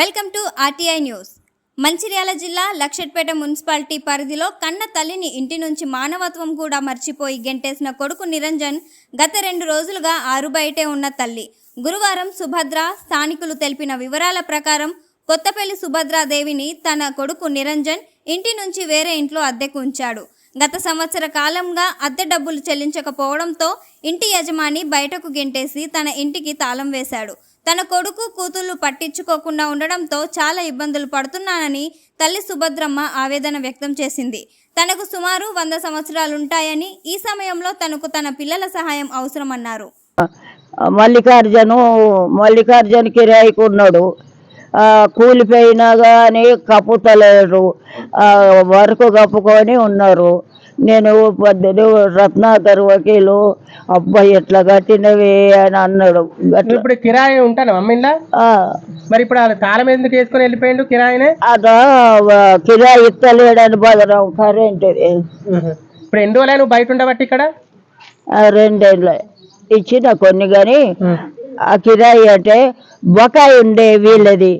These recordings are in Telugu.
Welcome to RTI news. Mancherial జిల్లా లక్షట్పేట మున్సిపాలిటీ పరిధిలో కన్న తల్లిని ఇంటి నుంచి మానవత్వం కూడా మర్చిపోయి గెంటేసిన కొడుకు నిరంజన్ గత 2 రోజులుగా ఆరుబయటే ఉన్న తల్లి గురువారం సుభద్ర స్థానికులు తెలిపిన వివరాల ప్రకారం కొత్తపల్లి సుభద్రాదేవిని తన కొడుకు నిరంజన్ ఇంటి నుంచి వేరే ఇంట్లో అద్దెకు ఉంచాడు. గత సంవత్సర కాలంగా అద్దె డబ్బులు చెల్లించకపోవడంతో ఇంటి యజమాని బయటకు గెంటేసి తన ఇంటికి తాళం వేశాడు. తన కొడుకు కూతుళ్లు పట్టించుకోకుండా ఉండడంతో చాలా ఇబ్బందులు పడుతున్నానని తల్లి సుభద్రమ్మ ఆవేదన వ్యక్తం చేసింది. తనకు సుమారు 100 సంవత్సరాలుంటాయని ఈ సమయంలో తనకు తన పిల్లల సహాయం అవసరమన్నారు. మల్లికార్జున కిరాయికి ఉన్నాడు. కూలిపోయినా కానీ కప్పుతలేరు, వరకు కప్పుకొని ఉన్నారు. నేను రత్నాకర్ వకీలు అబ్బాయి ఎట్లా కట్టినవి అని అన్నాడు. ఇప్పుడు కిరాయి ఉంటాను అమ్మిందా? మరి ఇప్పుడు తాళం ఎందుకు వేసుకొని వెళ్ళిపోయిండు కిరాయినే? అదా కిరాయి ఇస్తలేడని బదరం కరెంట్. ఇప్పుడు ఎన్ని రోజులు నువ్వు బయట ఉండబట్టి ఇక్కడ? 2 ఏళ్ళు ఇచ్చిన కొన్ని, కానీ ఆ కిరాయి అంటే బకాయి ఉండే వీళ్ళది.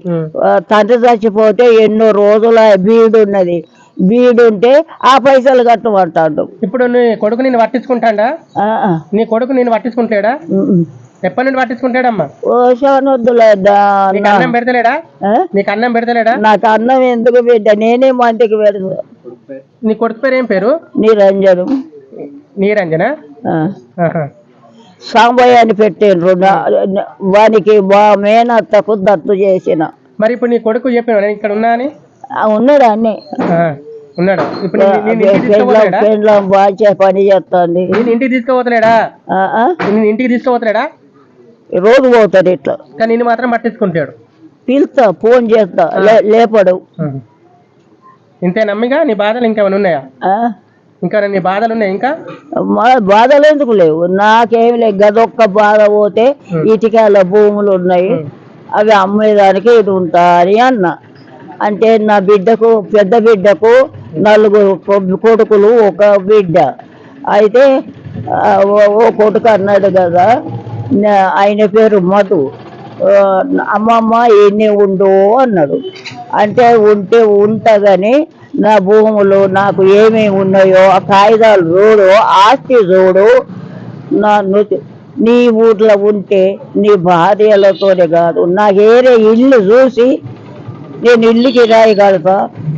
తండ్రి చచ్చిపోతే ఎన్నో రోజుల బీడున్నది. బీడుంటే ఆ పైసలు కట్టమంటాడు. ఇప్పుడు నీ కొడుకు నిన్ను పట్టించుకుంటాడా? నీ కొడుకు నిన్ను పట్టించుకుంటాడా? ఎప్పటి నుండి పట్టించుకుంటాడమ్మా? ఓషానొద్దులేదా, అన్నం పెడతలేడా? నీకు అన్నం పెడతలేడా? నాకు అన్నం ఎందుకు బిడ్డ, నేనే మంటికి పెడతా. నీ కొడుకు పేరు ఏం పేరు? నిరంజను. నీరంజన సాంబయ్య అని పెట్టిండ్రు. వానికి మా మేనత్తకు దత్తు చేసిన. మరి ఇప్పుడు నీ కొడుకు చెప్పిన ఇక్కడ ఉన్నా అని? ఉన్నాడు అన్ని ఉన్నాడు. ఇప్పుడు బాగా పని చేస్తుంది. ఇంటికి తీసుకుపోతలేడా? ఇంటికి తీసుకుపోతలేడా? రోజు పోతాడు ఇట్లా, కానీ నిన్ను మాత్రం పట్టించుకుంటాడు. పిలుస్తా, ఫోన్ చేస్తా, లేపడు. ఇంతే నమ్మిగా? నీ బాధలు ఇంకేమైనా ఉన్నాయా? ఇంకా నీ బాధలు ఉన్నాయి? ఇంకా బాధలు ఎందుకు లేవు, నాకేమి లేదు. గదొక్క బాధ పోతే ఇటుకాల భూములు ఉన్నాయి, అవి అమ్మేదానికి ఇది ఉంటాయి అన్న. అంటే నా బిడ్డకు, పెద్ద బిడ్డకు 4 కొడుకులు, 1 బిడ్డ. అయితే ఓ కొడుకు అన్నాడు కదా, ఆయన పేరు మధు. అమ్మమ్మ ఎన్ని ఉండు అన్నాడు. అంటే ఉంటా కానీ నా భూములు నాకు ఏమేమి ఉన్నాయో ఆ కాగితాలు చూడు, ఆస్తి చూడు. నీ ఊర్లో ఉంటే నీ భార్యలతోనే కాదు, నాకేరే ఇల్లు చూసి నేను ఇల్లుకి రాయి కడతా,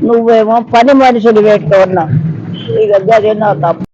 నువ్వేమో పని మనుషులు పెట్టుకున్నా. ఇక అదే నా తప్పు.